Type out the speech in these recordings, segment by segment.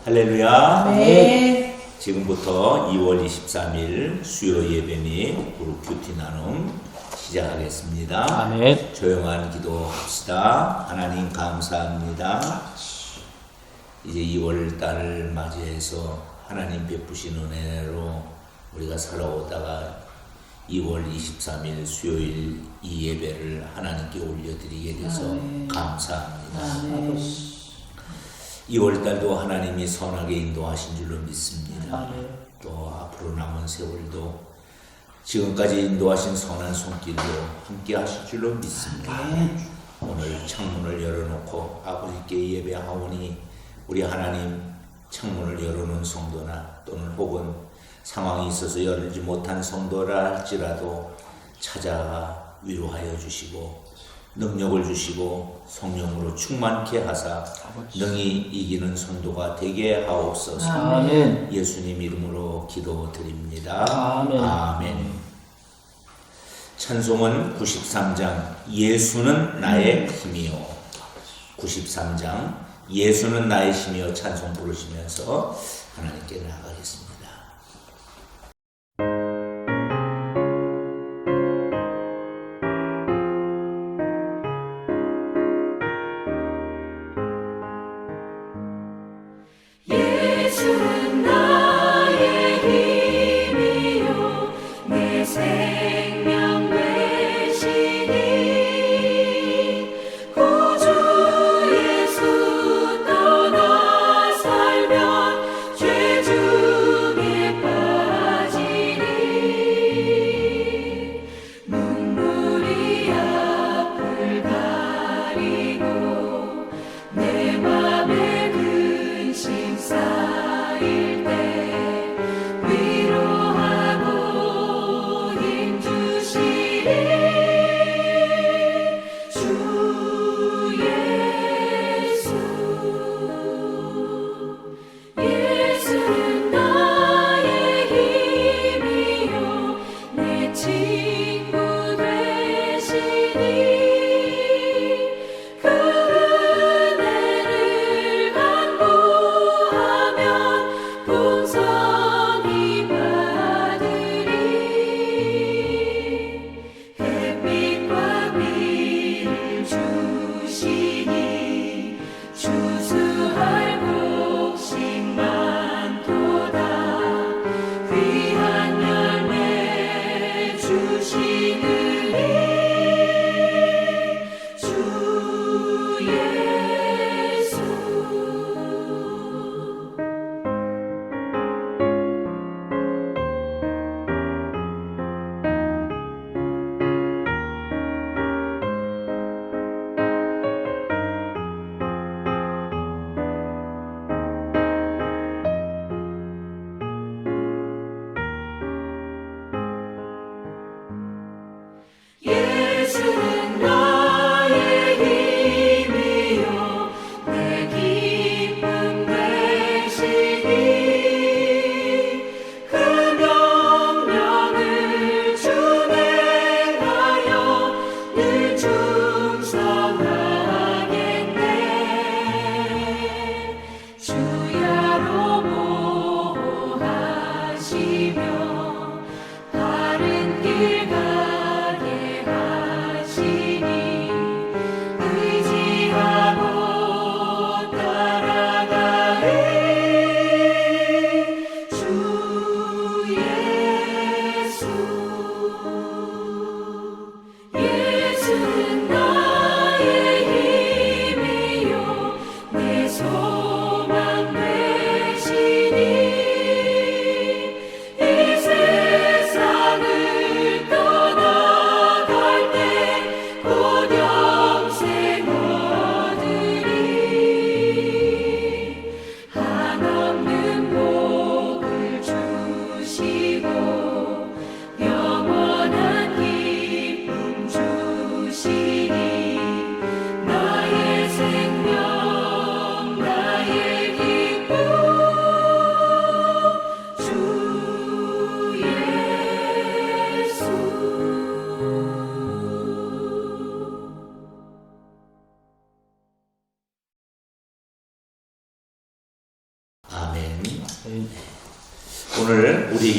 할렐루야. 네. 지금부터 2월 23일 수요 예배 및 그룹 큐티 나눔 시작하겠습니다. 아멘. 조용한 기도합시다. 하나님 감사합니다. 이제 2월 달을 맞이해서 하나님 베푸신 은혜로 우리가 살아오다가 2월 23일 수요일 이 예배를 하나님께 올려드리게 돼서 감사합니다. 2월 달도 하나님이 선하게 인도하신 줄로 믿습니다. 또 앞으로 남은 세월도 지금까지 인도하신 선한 손길로 함께 하실 줄로 믿습니다. 오늘 창문을 열어놓고 아버지께 예배하오니 우리 하나님 창문을 열어놓은 성도나 또는 혹은 상황이 있어서 열지 못한 성도라 할지라도 찾아가 위로하여 주시고 능력을 주시고 성령으로 충만케 하사 능히 이기는 성도가 되게 하옵소서. 아멘. 예수님 이름으로 기도드립니다. 아멘. 아멘. 찬송은 93장 예수는 나의 힘이요. 93장 예수는 나의 힘이요 찬송 부르시면서 하나님께 나아가겠습니다. 예수는 나의 힘이요 내 생명 되시니 구주 예수 떠나 살면 죄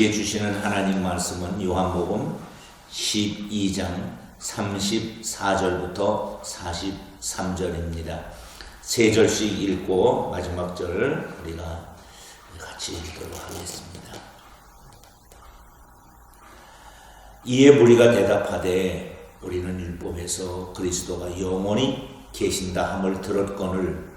우리에게 주시는 하나님 말씀은 요한복음 12장 34절부터 43절입니다. 세 절씩 읽고 마지막 절 우리가 같이 읽도록 하겠습니다. 이에 무리가 대답하되 우리는 율법에서 그리스도가 영원히 계신다 함을 들었거늘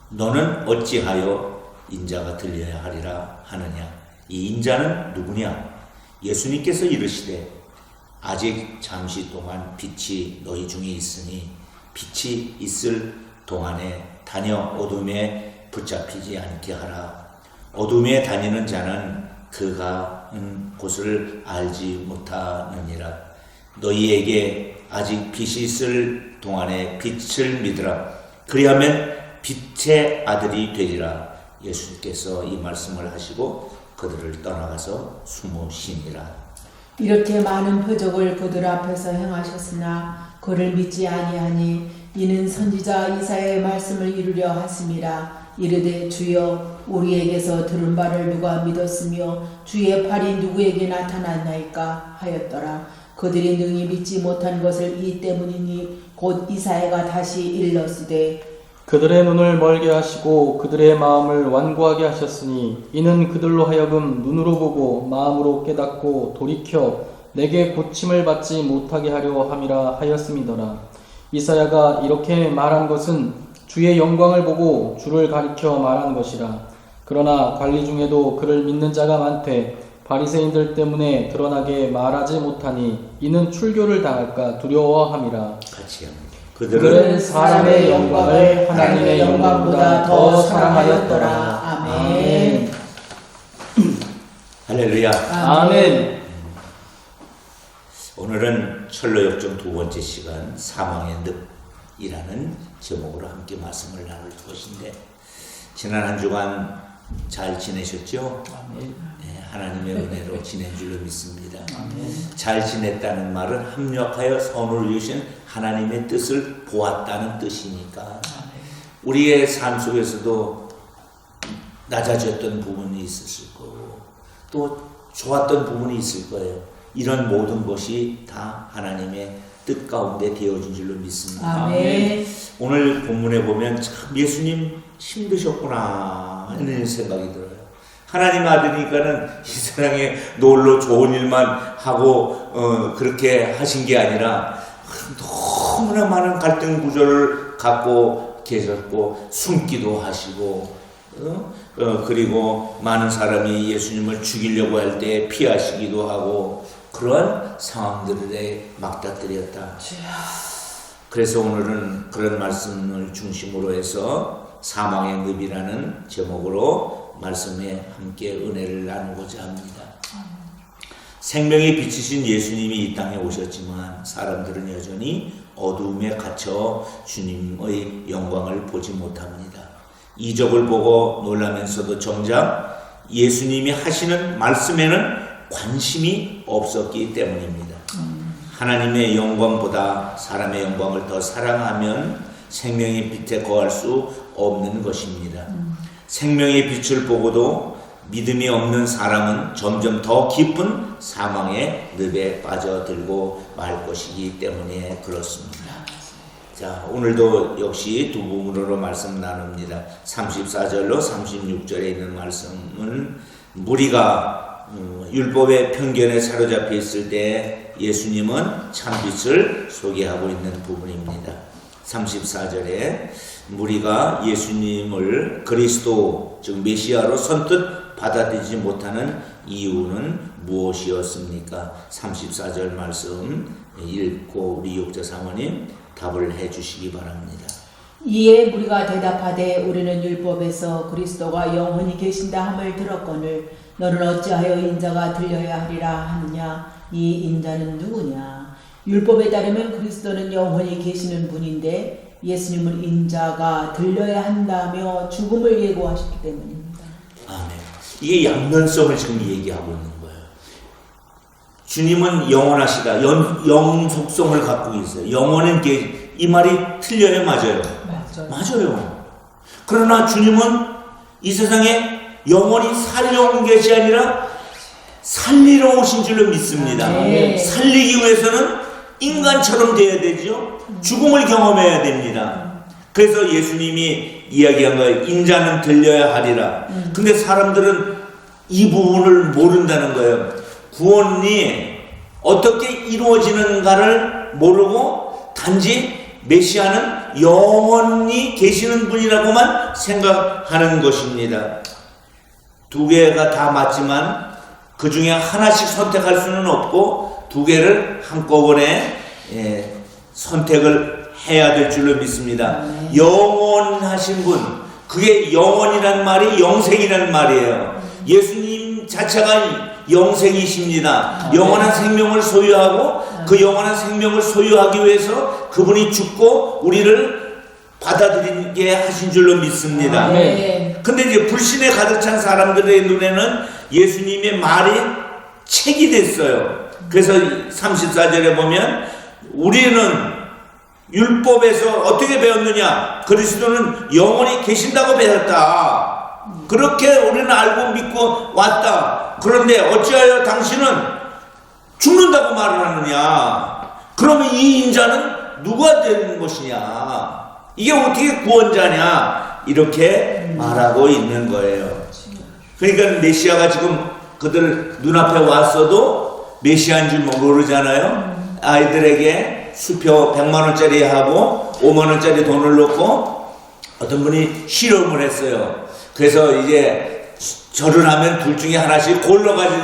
너는 어찌하여 인자가 들려야 하리라 하느냐. 이 인자는 누구냐? 예수님께서 이르시되 아직 잠시 동안 빛이 너희 중에 있으니 빛이 있을 동안에 다녀 어둠에 붙잡히지 않게 하라. 어둠에 다니는 자는 그가 곳을 알지 못하느니라. 너희에게 아직 빛이 있을 동안에 빛을 믿으라. 그리하면 빛의 아들이 되리라. 예수께서 이 말씀을 하시고 그들을 떠나가서 숨으시니라. 이렇게 많은 표적을 그들 앞에서 행하셨으나 그를 믿지 아니하니 이는 선지자 이사야의 말씀을 이루려 하심이라. 이르되 주여 우리에게서 들은 바를 누가 믿었으며 주의 팔이 누구에게 나타났나이까 하였더라. 그들이 능히 믿지 못한 것을 이 때문이니 곧 이사야가 다시 일렀으되 그들의 눈을 멀게 하시고 그들의 마음을 완고하게 하셨으니 이는 그들로 하여금 눈으로 보고 마음으로 깨닫고 돌이켜 내게 고침을 받지 못하게 하려 함이라 하였음이더라. 이사야가 이렇게 말한 것은 주의 영광을 보고 주를 가리켜 말한 것이라. 그러나 관리 중에도 그를 믿는 자가 많되 바리새인들 때문에 드러나게 말하지 못하니 이는 출교를 당할까 두려워함이라. 같이 합니다. 그들은 사람의 영광을 하나님의 영광보다 더 사랑하였더라. 아멘. 할렐루야. 아멘. 오늘은 철로역정 두 번째 시간 사망의 늪이라는 제목으로 함께 말씀을 나눌 것인데 지난 한 주간 잘 지내셨죠? 네, 하나님의 은혜로 지낸 줄로 믿습니다. 잘 지냈다는 말은 합력하여 선을 이루신 하나님의 뜻을 보았다는 뜻이니까 우리의 삶 속에서도 낮아졌던 부분이 있었을 거고 또 좋았던 부분이 있을 거예요. 이런 모든 것이 다 하나님의 뜻 가운데 되어진 줄로 믿습니다. 아멘. 오늘 본문에 보면 참 예수님 힘드셨구나 하는 생각이 들어요. 하나님 아들이니까는 이 세상에 놀러 좋은 일만 하고 그렇게 하신 게 아니라 너무나 많은 갈등 구조를 갖고 계셨고 숨기도 하시고 그리고 많은 사람이 예수님을 죽이려고 할 때 피하시기도 하고 그러한 상황들에 막다뜨렸다. 그래서 오늘은 그런 말씀을 중심으로 해서 사망의 늪이라는 제목으로 말씀에 함께 은혜를 나누고자 합니다. 생명의 빛이신 예수님이 이 땅에 오셨지만 사람들은 여전히 어두움에 갇혀 주님의 영광을 보지 못합니다. 이적을 보고 놀라면서도 정작 예수님이 하시는 말씀에는 관심이 없었기 때문입니다. 하나님의 영광보다 사람의 영광을 더 사랑하면 생명의 빛에 거할 수 없는 것입니다. 생명의 빛을 보고도 믿음이 없는 사람은 점점 더 깊은 사망의 늪에 빠져들고 말 것이기 때문에 그렇습니다. 자, 오늘도 역시 두 부분으로 말씀 나눕니다. 34절로 36절에 있는 말씀은 무리가 율법의 편견에 사로잡혀 있을 때 예수님은 참빛을 소개하고 있는 부분입니다. 34절에 무리가 예수님을 그리스도 즉 메시아로 선뜻 받아들이지 못하는 이유는 무엇이었습니까? 34절 말씀 읽고 우리 육자 사모님 답을 해주시기 바랍니다. 이에 무리가 대답하되 우리는 율법에서 그리스도가 영원히 계신다 함을 들었거늘 너는 어찌하여 인자가 들려야 하리라 하느냐. 이 인자는 누구냐. 율법에 따르면 그리스도는 영원히 계시는 분인데 예수님은 인자가 들려야 한다며 죽음을 예고하셨기 때문입니다. 아멘. 이게 양면성을 지금 얘기하고 있는 거예요. 주님은 영원하시다. 영속성을 갖고 있어요. 영원한 게 이 말이 틀려요, 맞아요? 맞아요. 그러나 주님은 이 세상에 영원히 살려온 것이 아니라 살리러 오신 줄로 믿습니다. 네. 살리기 위해서는 인간처럼 돼야 되죠. 죽음을 경험해야 됩니다. 그래서 예수님이 이야기한 거예요. 인자는 들려야 하리라. 근데 사람들은 이 부분을 모른다는 거예요. 구원이 어떻게 이루어지는가를 모르고 단지 메시아는 영원히 계시는 분이라고만 생각하는 것입니다. 두 개가 다 맞지만 그 중에 하나씩 선택할 수는 없고 두 개를 한꺼번에 선택을 해야 될 줄로 믿습니다. 영원하신 분, 그게 영원이란 말이 영생이란 말이에요. 예수님 자체가 영생이십니다. 영원한 생명을 소유하고 그 영원한 생명을 소유하기 위해서 그분이 죽고 우리를 받아들이게 하신 줄로 믿습니다. 네. 근데 이제 불신에 가득 찬 사람들의 눈에는 예수님의 말이 책이 됐어요. 그래서 34절에 보면 우리는 율법에서 어떻게 배웠느냐? 그리스도는 영원히 계신다고 배웠다. 그렇게 우리는 알고 믿고 왔다. 그런데 어찌하여 당신은 죽는다고 말을 하느냐? 그러면 이 인자는 누가 되는 것이냐? 이게 어떻게 구원자냐? 이렇게 말하고 있는 거예요. 그러니까 메시아가 지금 그들 눈앞에 왔어도 메시아인 줄 모르잖아요. 아이들에게 수표 100만원짜리 하고 5만원짜리 돈을 넣고 어떤 분이 실험을 했어요. 그래서 이제 절을 하면 둘 중에 하나씩 골라가질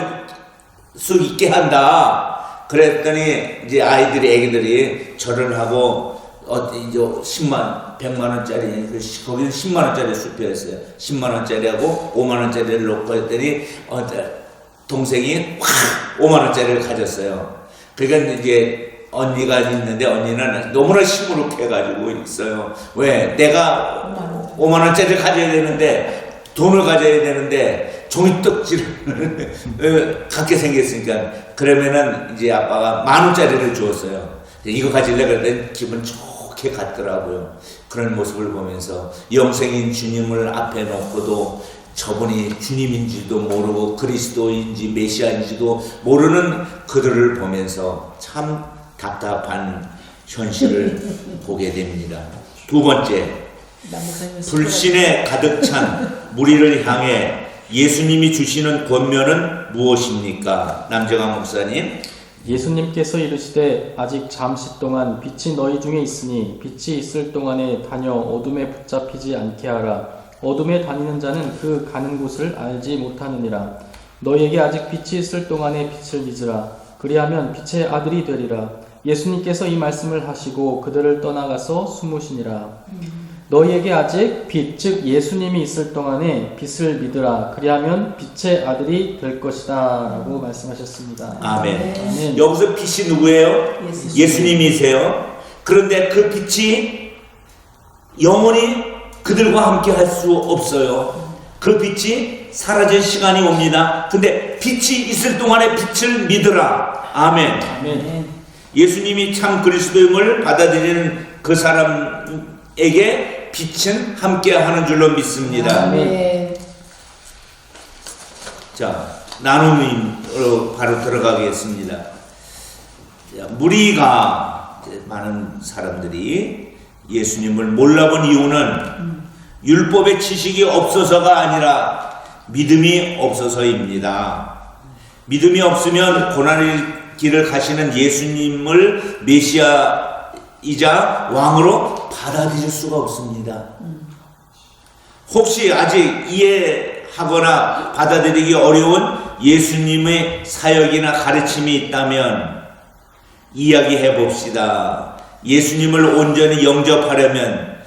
수 있게 한다. 그랬더니 이제 애기들이 절을 하고 이제 100만원짜리, 거기는 10만원짜리 수표였어요. 10만원짜리하고 5만원짜리를 놓고 했더니, 동생이 확 5만원짜리를 가졌어요. 그러니까 이제 언니가 있는데 언니는 너무나 시무룩해가지고 있어요. 왜? 내가 5만원짜리를 가져야 되는데, 돈을 가져야 되는데, 종이떡지를 갖게 생겼으니까. 그러면은 이제 아빠가 10,000원짜리를 주었어요. 이거 가질래? 그랬더니 기분 좋게 갔더라고요. 그런 모습을 보면서 영생인 주님을 앞에 놓고도 저분이 주님인지도 모르고 그리스도인지 메시아인지도 모르는 그들을 보면서 참 답답한 현실을 보게 됩니다. 두 번째, 불신에 가득 찬 무리를 향해 예수님이 주시는 권면은 무엇입니까? 남정환 목사님. 예수님께서 이르시되 아직 잠시 동안 빛이 너희 중에 있으니 빛이 있을 동안에 다녀 어둠에 붙잡히지 않게 하라. 어둠에 다니는 자는 그 가는 곳을 알지 못하느니라. 너희에게 아직 빛이 있을 동안에 빛을 믿으라. 그리하면 빛의 아들이 되리라. 예수님께서 이 말씀을 하시고 그들을 떠나가서 숨으시니라. 너희에게 아직 빛, 즉 예수님이 있을 동안에 빛을 믿으라. 그리하면 빛의 아들이 될 것이다. 라고 말씀하셨습니다. 아멘. 아멘. 여기서 빛이 누구예요? 예수님이세요. 그런데 그 빛이 영원히 그들과 함께 할 수 없어요. 그 빛이 사라질 시간이 옵니다. 근데 빛이 있을 동안에 빛을 믿으라. 아멘. 아멘. 예수님이 참 그리스도임을 받아들이는 그 사람에게 빛은 함께 하는 줄로 믿습니다. 아멘. 자, 나눔으로 바로 들어가겠습니다. 자, 무리가 많은 사람들이 예수님을 몰라본 이유는 율법의 지식이 없어서가 아니라 믿음이 없어서입니다. 믿음이 없으면 고난의 길을 가시는 예수님을 메시아이자 왕으로 받아들일 수가 없습니다. 혹시 아직 이해하거나 받아들이기 어려운 예수님의 사역이나 가르침이 있다면 이야기해 봅시다. 예수님을 온전히 영접하려면,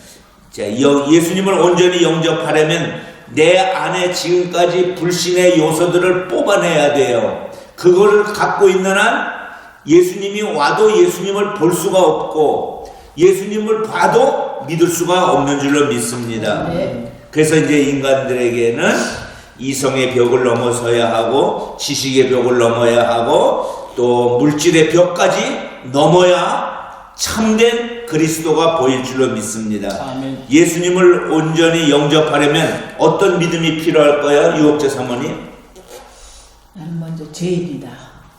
예수님을 온전히 영접하려면 내 안에 지금까지 불신의 요소들을 뽑아내야 돼요. 그거를 갖고 있는 한 예수님이 와도 예수님을 볼 수가 없고 예수님을 봐도 믿을 수가 없는 줄로 믿습니다. 그래서 이제 인간들에게는 이성의 벽을 넘어서야 하고 지식의 벽을 넘어야 하고 또 물질의 벽까지 넘어야 참된 그리스도가 보일 줄로 믿습니다. 아멘. 예수님을 온전히 영접하려면 어떤 믿음이 필요할 거야? 유옥재 사모님? 나는 먼저 죄인이다.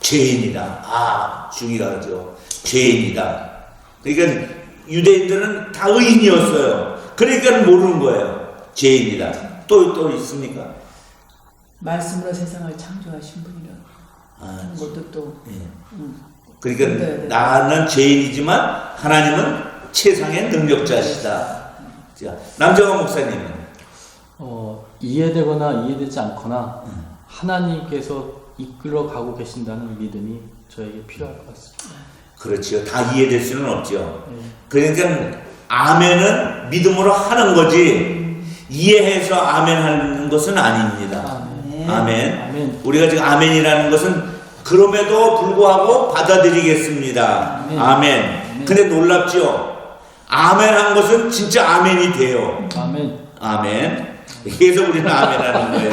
죄인이다. 아, 중요하죠. 죄인이다. 그러니까 유대인들은 다 의인이었어요. 그러니까 모르는 거예요. 죄인이다. 또 있습니까? 말씀으로 세상을 창조하신 분이라. 아, 그것도 또 예. 음. 그러니까 네. 나는 죄인이지만 하나님은 최상의 능력자시다. 자, 남정환 목사님은 이해되거나 이해되지 않거나 하나님께서 이끌어 가고 계신다는 믿음이 저에게 필요할 것 같습니다. 그렇지요. 다 이해될 수는 없죠. 네. 그러니까 아멘은 믿음으로 하는 거지 이해해서 아멘 하는 것은 아닙니다. 네. 아멘. 아멘. 우리가 지금 아멘이라는 것은 그럼에도 불구하고 받아들이겠습니다. 아멘. 아멘. 근데 놀랍죠? 아멘 한 것은 진짜 아멘이 돼요. 아멘. 아멘. 그래서 우리는 아멘 하는 거예요.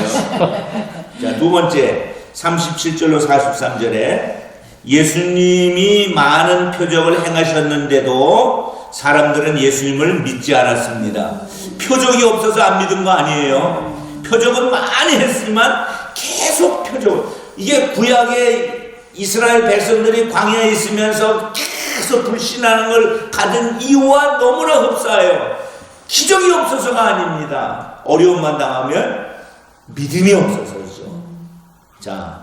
자, 두 번째, 37절로 43절에 예수님이 많은 표적을 행하셨는데도 사람들은 예수님을 믿지 않았습니다. 표적이 없어서 안 믿은 거 아니에요. 표적은 많이 했지만 계속 표적. 이게 구약의 이스라엘 백성들이 광야에 있으면서 계속 불신하는 걸 가진 이유와 너무나 흡사해요. 기적이 없어서가 아닙니다. 어려움만 당하면 믿음이 없어서죠. 자,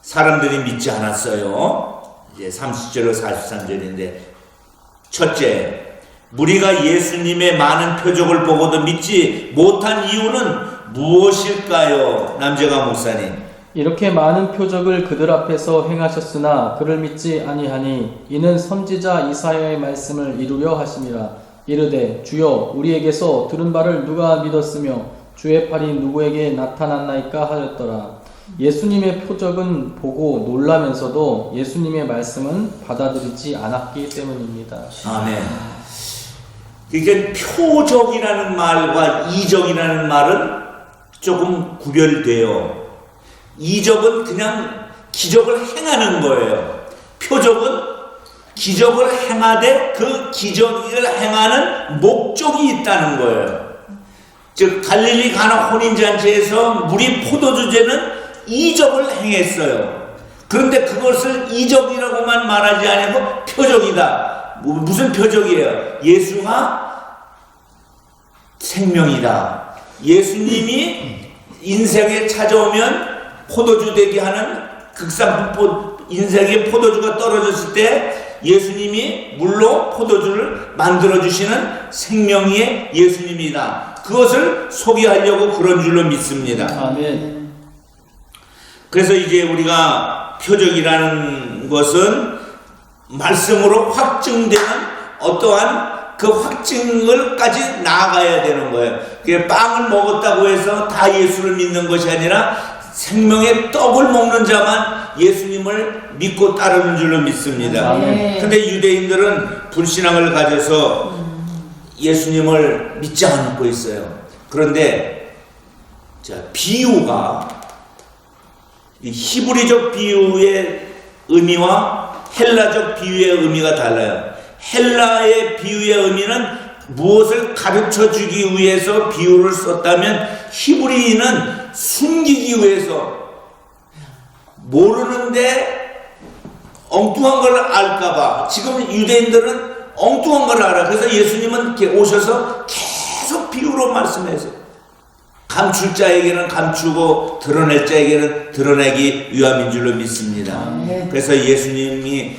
사람들이 믿지 않았어요. 이제 30절로 43절인데 첫째, 무리가 예수님의 많은 표적을 보고도 믿지 못한 이유는 무엇일까요? 남재가 목사님. 이렇게 많은 표적을 그들 앞에서 행하셨으나 그를 믿지 아니하니 이는 선지자 이사야의 말씀을 이루려 하심이라. 이르되 주여 우리에게서 들은 바를 누가 믿었으며 주의 팔이 누구에게 나타났나이까 하였더라. 예수님의 표적은 보고 놀라면서도 예수님의 말씀은 받아들이지 않았기 때문입니다. 아멘. 그러니까 표적이라는 말과 이적이라는 말은 조금 구별돼요. 이적은 그냥 기적을 행하는 거예요. 표적은 기적을 행하되 그 기적을 행하는 목적이 있다는 거예요. 즉 갈릴리 가나 혼인잔치에서 물이 포도주제는 이적을 행했어요. 그런데 그것을 이적이라고만 말하지 않고 표적이다. 무슨 표적이에요? 예수가 생명이다. 예수님이 인생에 찾아오면 포도주 되게 하는 극상품 인생의 포도주가 떨어졌을 때 예수님이 물로 포도주를 만들어주시는 생명의 예수님이다. 그것을 소개하려고 그런 줄로 믿습니다. 아멘. 그래서 이제 우리가 표적이라는 것은 말씀으로 확증되는 어떠한 그 확증을까지 나아가야 되는 거예요. 그게 빵을 먹었다고 해서 다 예수를 믿는 것이 아니라 생명의 떡을 먹는 자만 예수님을 믿고 따르는 줄로 믿습니다. 아멘. 근데 유대인들은 불신앙을 가져서 예수님을 믿지 않고 있어요. 그런데 자, 비유가 이 히브리적 비유의 의미와 헬라적 비유의 의미가 달라요. 헬라의 비유의 의미는 무엇을 가르쳐 주기 위해서 비유를 썼다면 히브리인은 숨기기 위해서 모르는데 엉뚱한 걸 알까봐. 지금 유대인들은 엉뚱한 걸 알아. 그래서 예수님은 이렇게 오셔서 계속 비유로 말씀해서 감출 자에게는 감추고 드러낼 자에게는 드러내기 위함인 줄로 믿습니다. 그래서 예수님에게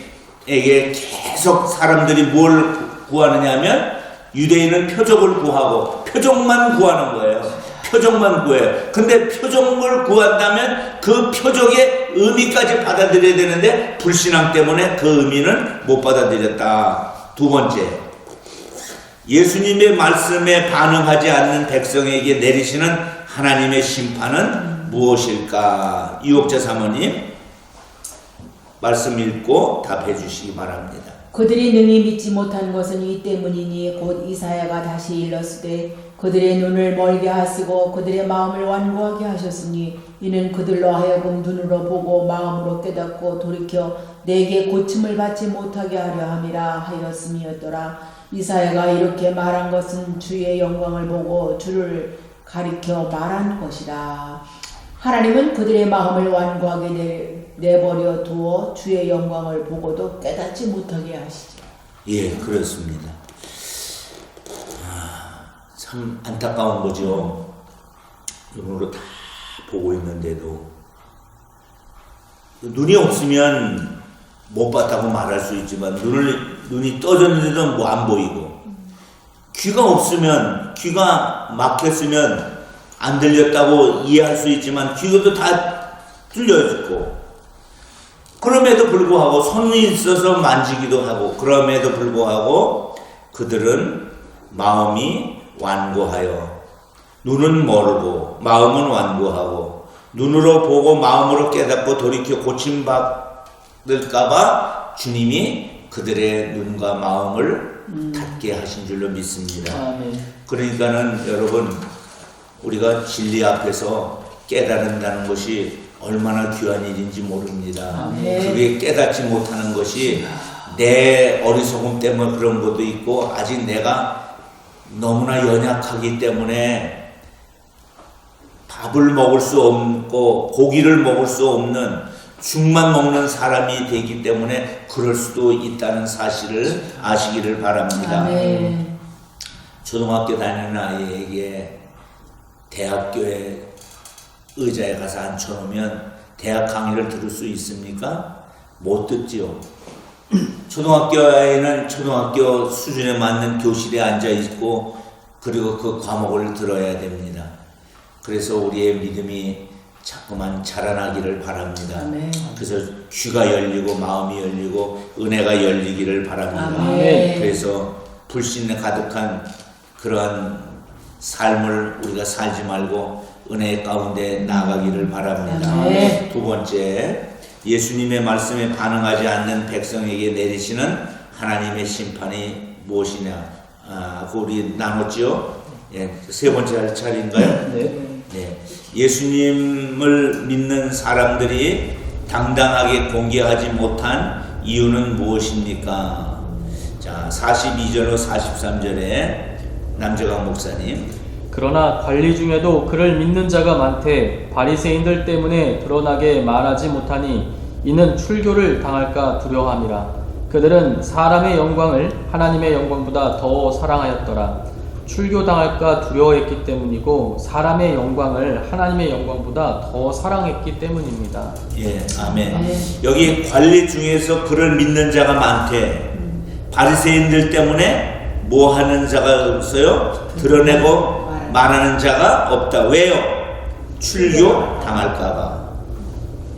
계속 사람들이 뭘 구하느냐 하면 유대인은 표적을 구하고 표적만 구하는 거예요. 표적만 구해요. 근데 표적을 구한다면 그 표적의 의미까지 받아들여야 되는데 불신앙 때문에 그 의미는 못 받아들였다. 두 번째, 예수님의 말씀에 반응하지 않는 백성에게 내리시는 하나님의 심판은 무엇일까? 유혹자 사모님 말씀 읽고 답해 주시기 바랍니다. 그들이 능히 믿지 못한 것은 이 때문이니 곧 이사야가 다시 일렀으되 그들의 눈을 멀게 하시고 그들의 마음을 완고하게 하셨으니 이는 그들로 하여금 눈으로 보고 마음으로 깨닫고 돌이켜 내게 고침을 받지 못하게 하려 함이라 하였음이었더라. 이사야가 이렇게 말한 것은 주의 영광을 보고 주를 가리켜 말한 것이라. 하나님은 그들의 마음을 완고하게 내버려 두어 주의 영광을 보고도 깨닫지 못하게 하시죠. 예, 그렇습니다. 참 안타까운 거죠. 눈으로 다 보고 있는데도 눈이 없으면 못 봤다고 말할 수 있지만 눈이 떠졌는데도 뭐 안 보이고, 귀가 없으면, 귀가 막혔으면 안 들렸다고 이해할 수 있지만 귀도 다 뚫려있고, 그럼에도 불구하고 손이 있어서 만지기도 하고, 그럼에도 불구하고 그들은 마음이 완고하여, 눈은 모르고 마음은 완고하고, 눈으로 보고 마음으로 깨닫고 돌이켜 고침받을까봐 주님이 그들의 눈과 마음을 닫게 하신 줄로 믿습니다. 아멘. 그러니까는 여러분, 우리가 진리 앞에서 깨달은다는 것이 얼마나 귀한 일인지 모릅니다. 아멘. 그게 깨닫지 못하는 것이 내 어리석음 때문에 그런 것도 있고, 아직 내가 너무나 연약하기 때문에 밥을 먹을 수 없고 고기를 먹을 수 없는 죽만 먹는 사람이 되기 때문에 그럴 수도 있다는 사실을 아시기를 바랍니다. 아멘. 초등학교 다니는 아이에게 대학교에 의자에 가서 앉혀놓으면 대학 강의를 들을 수 있습니까? 못 듣지요. 초등학교 아이는 초등학교 수준에 맞는 교실에 앉아 있고, 그리고 그 과목을 들어야 됩니다. 그래서 우리의 믿음이 자꾸만 자라나기를 바랍니다. 아멘. 그래서 귀가 열리고 마음이 열리고 은혜가 열리기를 바랍니다. 아멘. 그래서 불신에 가득한 그러한 삶을 우리가 살지 말고 은혜 가운데 나아가기를 바랍니다. 아멘. 두 번째, 예수님의 말씀에 반응하지 않는 백성에게 내리시는 하나님의 심판이 무엇이냐? 그거 우리 나눴죠? 예, 세 번째 할 차례인가요? 네. 네. 예수님을 믿는 사람들이 당당하게 공개하지 못한 이유는 무엇입니까? 자, 42절로 43절에 남재강 목사님. 그러나 관리 중에도 그를 믿는 자가 많되 바리새인들 때문에 드러나게 말하지 못하니 이는 출교를 당할까 두려워함이라. 그들은 사람의 영광을 하나님의 영광보다 더 사랑하였더라. 출교당할까 두려워했기 때문이고 사람의 영광을 하나님의 영광보다 더 사랑했기 때문입니다. 예, 아멘. 아멘. 여기 관리 중에서 그를 믿는 자가 많대. 바리새인들 때문에 뭐 하는 자가 없어요? 드러내고 말하는 자가 없다. 왜요? 출교 당할까봐.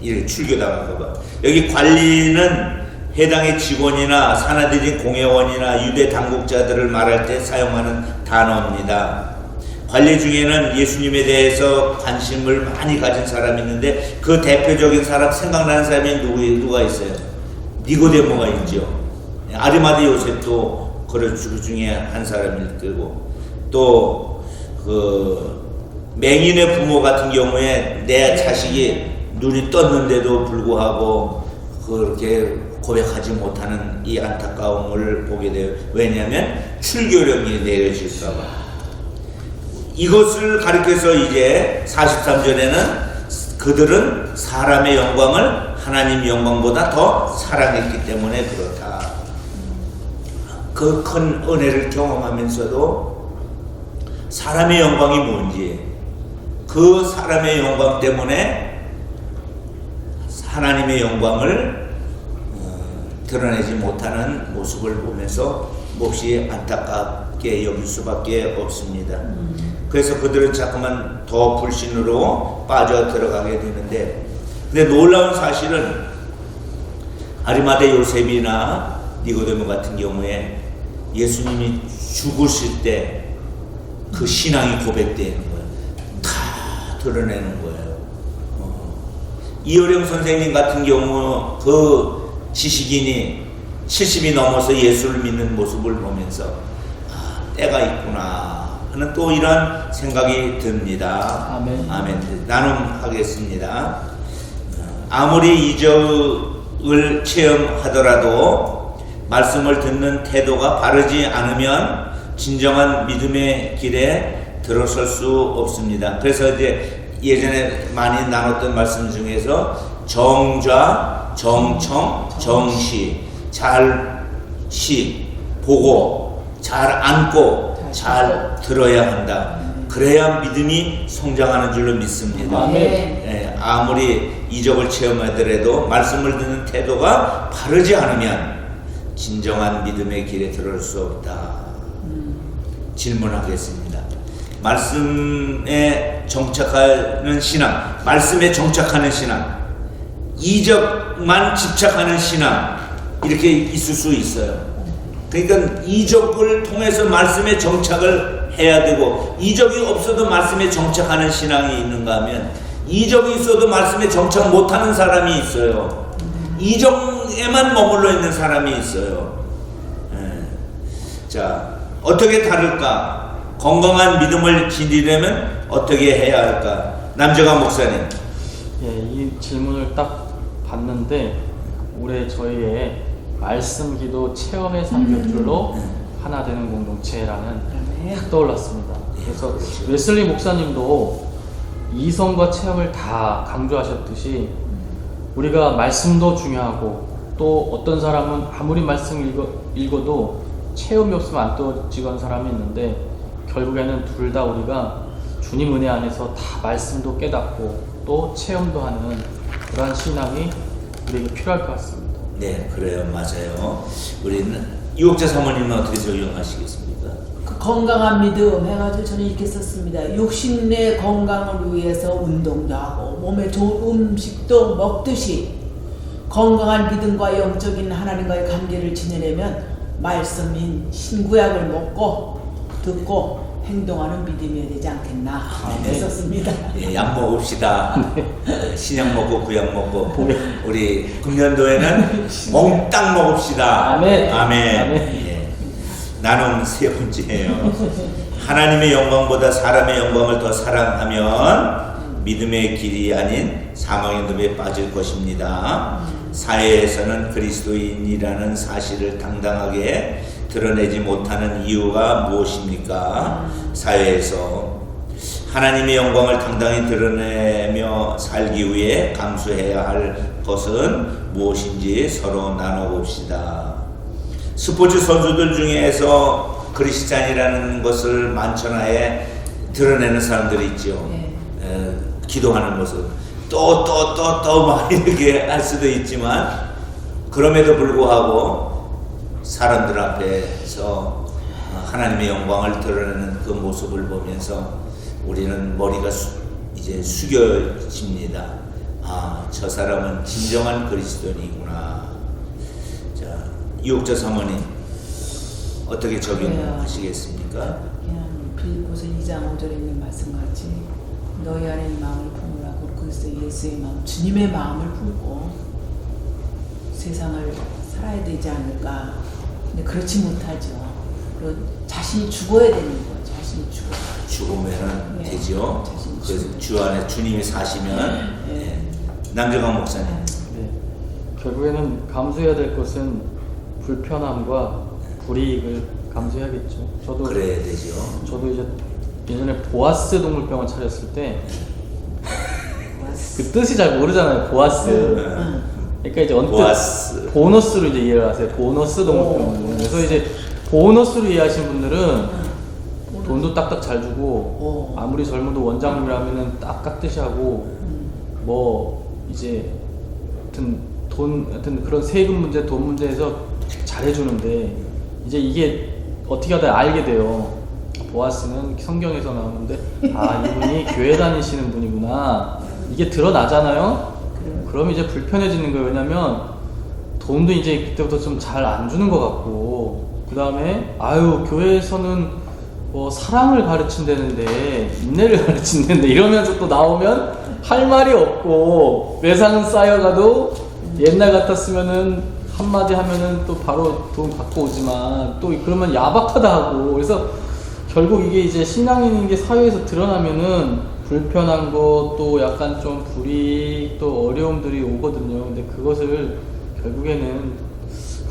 이렇게 출교 당할까봐. 여기 관리는 해당의 직원이나 산하들인 공회원이나 유대 당국자들을 말할 때 사용하는 단어입니다. 관리 중에는 예수님에 대해서 관심을 많이 가진 사람이 있는데 그 대표적인 사람, 생각나는 사람이 누가 있어요? 니고데모가 있죠. 아리마대 요셉도 그 중에 한 사람일 거고, 또 그 맹인의 부모 같은 경우에 내 자식이 눈이 떴는데도 불구하고 그렇게 고백하지 못하는 이 안타까움을 보게 돼요. 왜냐하면 출교령이 내려질까봐. 이것을 가리켜서 이제 43절에는 그들은 사람의 영광을 하나님 영광보다 더 사랑했기 때문에 그렇다. 그 큰 은혜를 경험하면서도 사람의 영광이 뭔지, 그 사람의 영광 때문에 하나님의 영광을 드러내지 못하는 모습을 보면서 몹시 안타깝게 여길 수밖에 없습니다. 그래서 그들은 자꾸만 더 불신으로 빠져 들어가게 되는데, 근데 놀라운 사실은 아리마대 요셉이나 니고데모 같은 경우에 예수님이 죽으실 때 그 신앙이 고백되는 거예요. 다 드러내는 거예요. 이어령 선생님 같은 경우 그 지식인이 70이 넘어서 예수를 믿는 모습을 보면서 때가 있구나 하는 또 이런 생각이 듭니다. 아멘. 아멘. 나눔하겠습니다. 아무리 이적을 체험하더라도 말씀을 듣는 태도가 바르지 않으면 진정한 믿음의 길에 들어설 수 없습니다. 그래서 이제 예전에 많이 나눴던 말씀 중에서 정좌, 정청, 정시, 잘 보고 잘 앉고 잘 들어야 한다. 그래야 믿음이 성장하는 줄로 믿습니다. 아멘. 예, 아무리 이적을 체험하더라도 말씀을 듣는 태도가 바르지 않으면 진정한 믿음의 길에 들어올 수 없다. 질문하겠습니다. 말씀에 정착하는 신앙, 말씀에 정착하는 신앙, 이적만 집착하는 신앙, 이렇게 있을 수 있어요. 그러니까 이적을 통해서 말씀에 정착을 해야 되고, 이적이 없어도 말씀에 정착하는 신앙이 있는가 하면, 이적이 있어도 말씀에 정착 못하는 사람이 있어요. 이적에만 머물러 있는 사람이 있어요. 자, 어떻게 다를까? 건강한 믿음을 지니려면 어떻게 해야 할까? 남정환 목사님. 예, 이 질문을 딱 봤는데 올해 저희의 말씀 기도 체험의 삼겹줄로 하나 되는 공동체라는 딱 떠올랐습니다. 그래서 웨슬리 목사님도 이성과 체험을 다 강조하셨듯이 우리가 말씀도 중요하고 또 어떤 사람은 아무리 말씀 읽어도 체험이 없으면 안 떠지는 사람이 있는데 결국에는 둘 다 우리가 주님 은혜 안에서 다 말씀도 깨닫고 또 체험도 하는 그러한 신앙이 우리에게 필요할 것 같습니다. 네, 그래요. 맞아요. 우리는 유혹자 사모님은 어떻게 적용하시겠습니까? 그 건강한 믿음 해가지고 저는 이렇게 썼습니다. 욕심내 건강을 위해서 운동도 하고 몸에 좋은 음식도 먹듯이 건강한 믿음과 영적인 하나님과의 관계를 지내려면 말씀인 신구약을 먹고 듣고 행동하는 믿음이어야 되지 않겠나 했었습니다. 예, 약 먹읍시다. 신약 먹고 구약 먹고 우리 금년도에는 몽땅 먹읍시다. 아멘. 아멘. 아멘. 예. 나눔 세 번째예요. 하나님의 영광보다 사람의 영광을 더 사랑하면 믿음의 길이 아닌 사망의 늪에 빠질 것입니다. 사회에서는 그리스도인이라는 사실을 당당하게 드러내지 못하는 이유가 무엇입니까? 사회에서 하나님의 영광을 당당히 드러내며 살기 위해 감수해야 할 것은 무엇인지 서로 나눠봅시다. 스포츠 선수들 중에서 크리스찬이라는 것을 만천하에 드러내는 사람들이 있죠. 기도하는 모습 또 막 이렇게 할 수도 있지만 그럼에도 불구하고 사람들 앞에서 하나님의 영광을 드러내는 그 모습을 보면서 우리는 머리가 이제 숙여집니다. 아, 저 사람은 진정한 그리스도인이구나. 자, 유혹자 사모님 어떻게 적용하시겠습니까? 그냥 빌립보서 2장 5절에 있는 말씀같이 너희 안에 이 마음을 품으라고 그리스도 예수의 마음, 주님의 마음을 품고 세상을 살아야 되지 않을까. 근데 그렇지 못하죠. 자신이 죽어야 되는 거예요. 자신이 죽으면 네. 되죠. 그래서 주 안에 주님이 사시면 남정환 목사님. 네. 결국에는 감수해야 될 것은 불편함과 불이익을 감수해야겠죠. 그래야 되죠. 저도 이제 예전에 보아스 동물병원 차렸을 때 그 뜻이 잘 모르잖아요. 보아스. 그러니까 이제 언뜻 보너스로 이제 이해를 하세요. 보너스 동물병원. 그래서 이제 보너스로 이해하시는 분들은 돈도 딱딱 잘 주고 아무리 젊어도 원장님이라면은 딱 깎듯이 하고 뭐 이제 하여튼 그런 세금 문제, 돈 문제에서 잘해주는데 이제 이게 어떻게 하다 알게 돼요. 보아스는 성경에서 나오는데 아 이분이 교회 다니시는 분이구나. 이게 드러나잖아요. 그럼 이제 불편해지는 거예요. 왜냐면 돈도 이제 그때부터 좀 잘 안 주는 것 같고 그 다음에 아유 교회에서는 뭐 사랑을 가르친다는데 인내를 가르친다는데 이러면서 또 나오면 할 말이 없고 외상은 쌓여가도 옛날 같았으면은 한마디 하면은 또 바로 돈 받고 오지만 또 그러면 야박하다 하고 그래서 결국 이게 이제 신앙인인 게 사회에서 드러나면은 불편한 거 또 약간 좀 불이익 또 어려움들이 오거든요. 근데 그것을 결국에는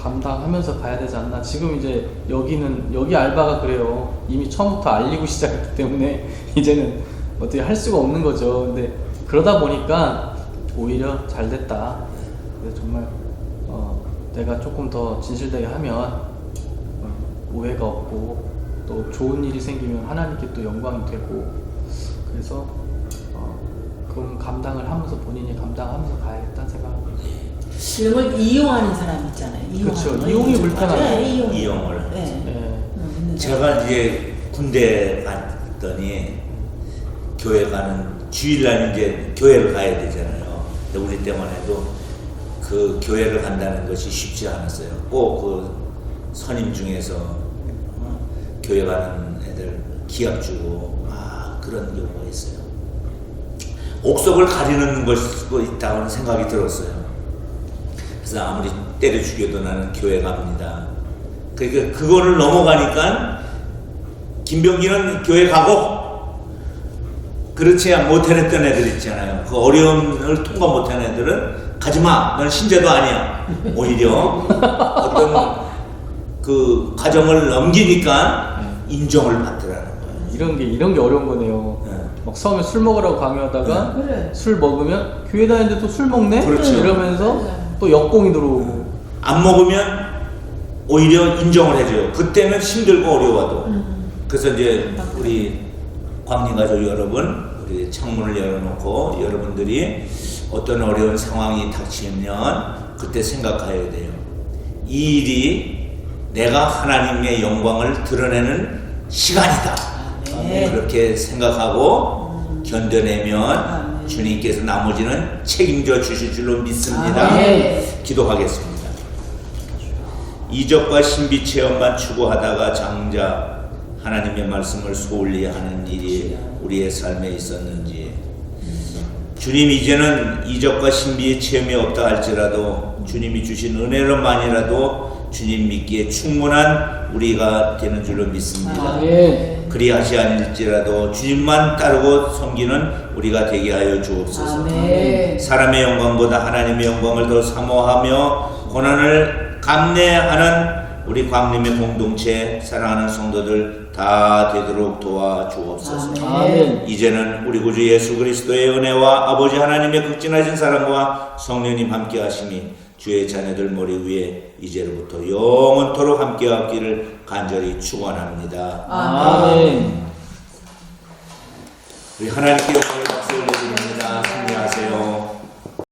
감당하면서 가야 되지 않나. 지금 이제 여기 알바가 그래요. 이미 처음부터 알리고 시작했기 때문에 이제는 어떻게 할 수가 없는 거죠. 근데 그러다 보니까 오히려 잘 됐다. 그래서 정말 내가 조금 더 진실되게 하면 오해가 없고 또 좋은 일이 생기면 하나님께 또 영광이 되고, 그래서 그건 감당을 하면서 본인이 감당하면서 가야겠다는 생각합니다. 이런 걸 이용하는 사람 있잖아요. 그렇죠. 거. 이용이 불편하죠. 네, 이용을. 네. 네. 제가 이제 군대 갔더니 교회 가는 주일날 이제 교회를 가야 되잖아요. 근데 우리 때만 해도 그 교회를 간다는 것이 쉽지 않았어요. 꼭 그 선임 중에서 교회 가는 애들 기합 주고 그런 경우가 있어요. 옥석을 가리는 것이 있다는 생각이 들었어요. 그래서 아무리 때려 죽여도 나는 교회 갑니다. 그러니까 그거를 넘어가니까 김병기는 교회 가고, 그렇지 못해냈던 애들 있잖아요. 그 어려움을 통과 못한 애들은 가지마, 넌 신자도 아니야. 오히려 어떤 그 과정을 넘기니까 인정을 받더라는 거예요. 이런 게 어려운 거네요. 네. 막 처음에 술 먹으라고 강요하다가 그래. 술 먹으면 교회 다니는데 또 술 먹네? 그렇죠. 이러면서 맞아요. 또 역공이 들어오고. 안 먹으면 오히려 인정을 해줘요. 그때는 힘들고 어려워도. 그래서 이제 우리 광림 가족 여러분, 우리 창문을 열어놓고 여러분들이 어떤 어려운 상황이 닥치면 그때 생각해야 돼요. 이 일이 내가 하나님의 영광을 드러내는 시간이다. 네. 그렇게 생각하고 견뎌내면 주님께서 나머지는 책임져 주실 줄로 믿습니다. 네. 기도하겠습니다. 이적과 신비 체험만 추구하다가 장자 하나님의 말씀을 소홀히 하는 일이 우리의 삶에 있었는지, 주님 이제는 이적과 신비의 체험이 없다 할지라도 주님이 주신 은혜로만이라도 주님 믿기에 충분한 우리가 되는 줄로 믿습니다. 예. 그리하시 아닐지라도 주님만 따르고 섬기는 우리가 되게 하여 주옵소서. 아멘. 사람의 영광보다 하나님의 영광을 더 사모하며 고난을 감내하는 우리 광림의 공동체 사랑하는 성도들 다 되도록 도와주옵소서. 아멘. 이제는 우리 구주 예수 그리스도의 은혜와 아버지 하나님의 극진하신 사랑과 성령님 함께 하심이 주의 자녀들 머리 위에 이제로부터 영원토록 함께 하기를 간절히 축원합니다. 아멘. 우리 하나님께 영광을 박수 올려드립니다. 승리하세요.